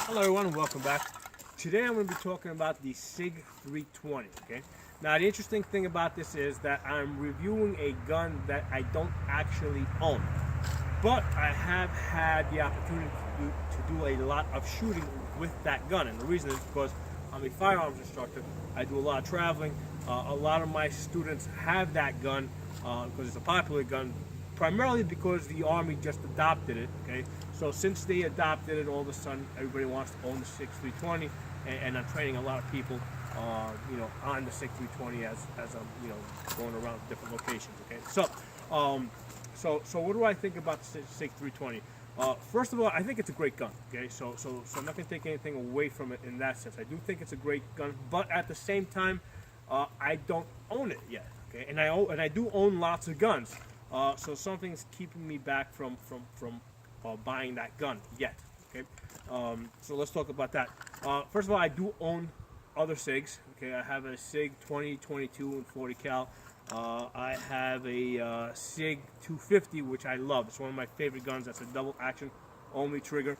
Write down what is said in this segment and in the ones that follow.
Hello everyone and welcome back. Today I'm going to be talking about the SIG 320, okay? Now the interesting thing about this is that I'm reviewing a gun that I don't actually own, but I have had the opportunity to do a lot of shooting with that gun, and the reason is because I'm a firearms instructor. I do a lot of traveling. A lot of my students have that gun because it's a popular gun, primarily because the Army just adopted it, okay? So since they adopted it, all of a sudden everybody wants to own the SIG 320, and I'm training a lot of people, on the SIG 320 as I'm, going around different locations, okay? So what do I think about the SIG 320? First of all, I think it's a great gun, okay? So I'm not going to take anything away from it in that sense. I do think it's a great gun, but at the same time, I don't own it yet, okay? And I do own lots of guns, so something's keeping me back from buying that gun yet, okay? So let's talk about that. First of all, I do own other SIGs, okay? I have a SIG 20, 22, and 40 cal. I have a SIG 250, which I love. It's one of my favorite guns. That's a double action only trigger.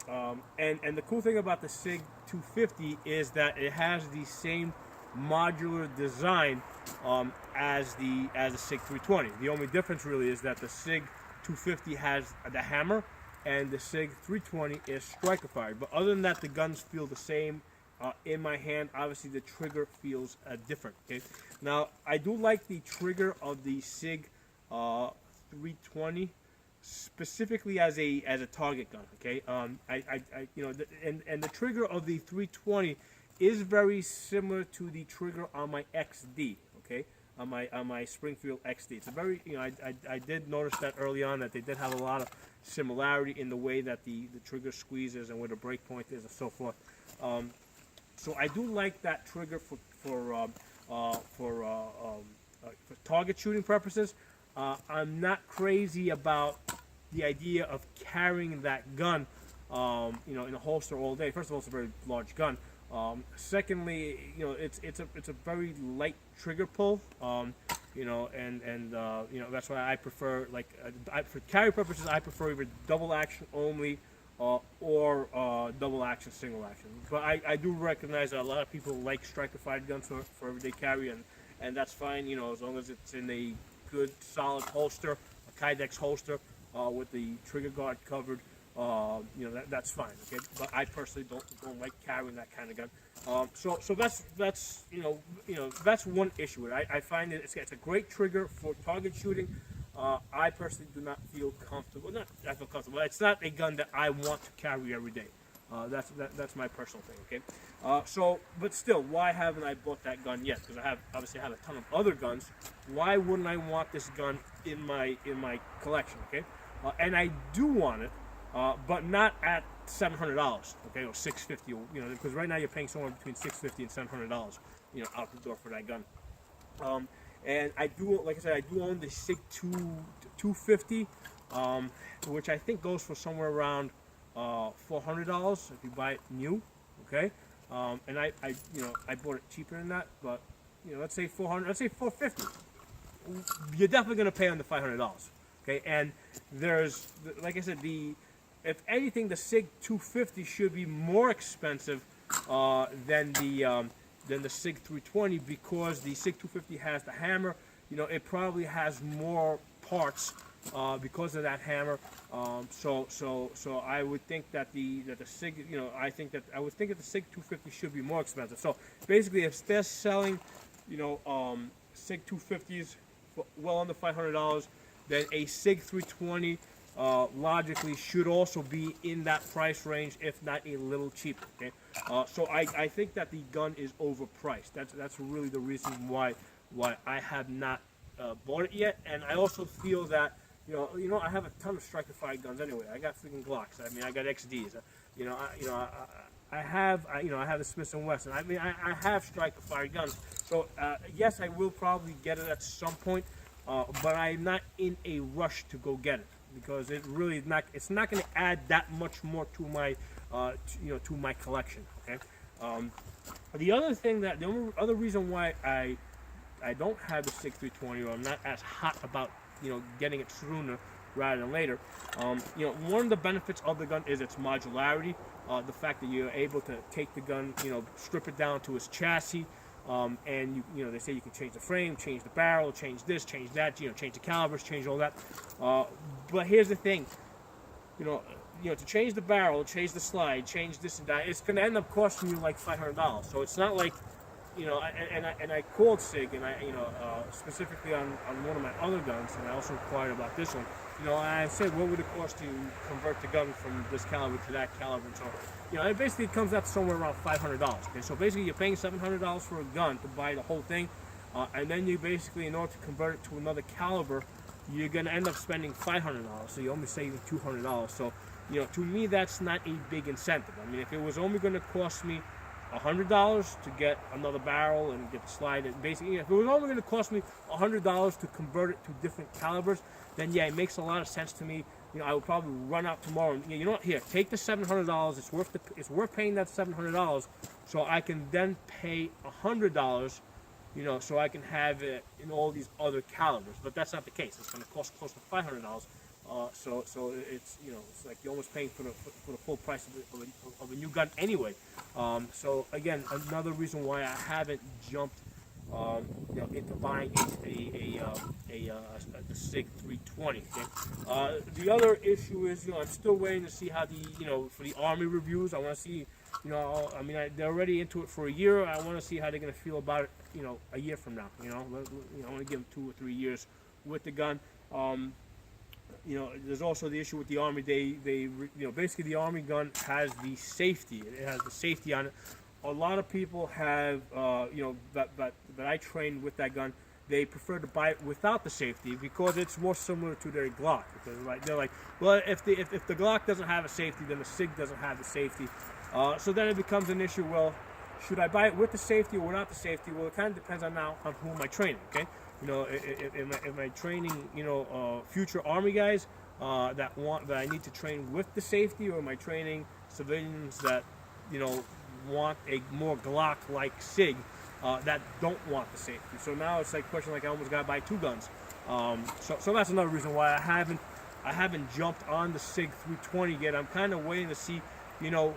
And the cool thing about the SIG 250 is that it has the same modular design as the SIG 320. The only difference really is that the SIG 250 has the hammer and the SIG 320 is striker fired. But other than that, the guns feel the same in my hand. Obviously, the trigger feels different. Okay. Now, I do like the trigger of the SIG 320 specifically as a target gun. Okay. And the trigger of the 320 is very similar to the trigger on my XD. Okay. On my Springfield XD. It's a very, I did notice that early on that they did have a lot of similarity in the way that the trigger squeezes and where the break point is and so forth. So I do like that trigger for target shooting purposes. I'm not crazy about the idea of carrying that gun, in a holster all day. First of all, it's a very large gun. Secondly, it's a very light trigger pull, that's why I prefer, for carry purposes, I prefer either double action only or double action, single action. But I do recognize that a lot of people like striker fired guns for everyday carry, and that's fine, as long as it's in a good solid holster, a Kydex holster with the trigger guard covered. That's fine. Okay, but I personally don't like carrying that kind of gun. So that's one issue. I find that it's a great trigger for target shooting. I personally do not feel comfortable. I feel comfortable. It's not a gun that I want to carry every day. That's my personal thing. Okay. But still, why haven't I bought that gun yet? Because I obviously have a ton of other guns. Why wouldn't I want this gun in my collection? Okay. And I do want it. But not at $700, okay, or $650, because right now you're paying somewhere between $650 and $700, out the door for that gun. And I do, like I said, I do own the SIG 250, which I think goes for somewhere around $400 if you buy it new, okay. And I bought it cheaper than that, but let's say $400, let's say $450. You're definitely going to pay under $500, okay. And there's, like I said, if anything, the SIG 250 should be more expensive than the SIG 320 because the SIG 250 has the hammer. It probably has more parts because of that hammer. So I would think that the SIG, I would think that the SIG 250 should be more expensive. So basically, if they're selling, SIG 250s for well under $500, then a SIG 320. Logically should also be in that price range, if not a little cheaper. Okay, so I think that the gun is overpriced. That's really the reason why I have not bought it yet. And I also feel that I have a ton of striker fired guns anyway. I got freaking Glocks. I mean, I got XDs. I have the Smith & Wesson. I mean, I have striker fired guns. So yes, I will probably get it at some point, but I'm not in a rush to go get it. Because it really is not. It's not going to add that much more to my, to my collection. Okay. The only other reason why I don't have the SIG 320, or I'm not as hot about getting it sooner, rather than later. You know, one of the benefits of the gun is its modularity. The fact that you're able to take the gun, you know, strip it down to its chassis, and you know, they say you can change the frame, change the barrel, change this, change that, you know, change the calibers, change all that. But here's the thing, you know, to change the barrel, change the slide, change this and that, it's going to end up costing you like $500. So it's not like, you know, and I called SIG, and I, you know, specifically on one of my other guns, and I also inquired about this one. You know, I said, what would it cost to convert the gun from this caliber to that caliber? And so, you know, it basically comes out to somewhere around $500. Okay, so basically you're paying $700 for a gun to buy the whole thing, and then you basically, in order to convert it to another caliber, you're going to end up spending $500. So you're only saving $200. So, you know, to me, that's not a big incentive. I mean, if it was only going to cost me $100 to get another barrel and get the slide, and basically, if it was only going to cost me $100 to convert it to different calibers, then yeah, it makes a lot of sense to me. You know, I would probably run out tomorrow and, you know what, here, take the $700. It's worth paying that $700, so I can then pay $100. You know, so I can have it in all these other calibers, but that's not the case. It's going to cost close to $500. So it's, you know, it's like you're almost paying for the full price of a new gun anyway. So again, another reason why I haven't jumped, you know, into buying a SIG 320. Okay? The other issue is, you know, I'm still waiting to see how the, you know, for the Army reviews. I want to see, you know, I mean, they're already into it for a year. I want to see how they're going to feel about it, you know, a year from now. You know, I want to give them 2 or 3 years with the gun. You know, there's also the issue with the Army. You know, basically the Army gun has the safety. It has the safety on it. A lot of people have, you know, that I trained with that gun, they prefer to buy it without the safety because it's more similar to their Glock. Because like, they're like, well, if the Glock doesn't have a safety, then the SIG doesn't have the safety. So then it becomes an issue. Well, should I buy it with the safety or without the safety? Well, it kind of depends on who am I training. Okay. You know, am I training, you know, future Army guys that I need to train with the safety, or am I training civilians that, you know, want a more Glock-like SIG that don't want the safety? So now it's like a question, like I almost got to buy 2 guns. So that's another reason why I haven't jumped on the SIG 320 yet. I'm kind of waiting to see, you know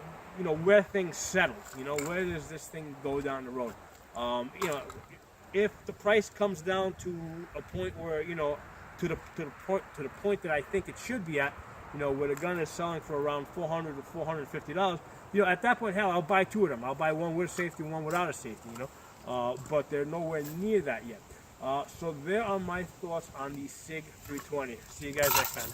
where things settle. You know, where does this thing go down the road? You know, if the price comes down to a point where, you know, to the point that I think it should be at, you know, where the gun is selling for around $400 to $450, you know, at that point, hell, I'll buy 2 of them. I'll buy one with a safety, one without a safety. You know, but they're nowhere near that yet. So there are my thoughts on the SIG 320. See you guys next time.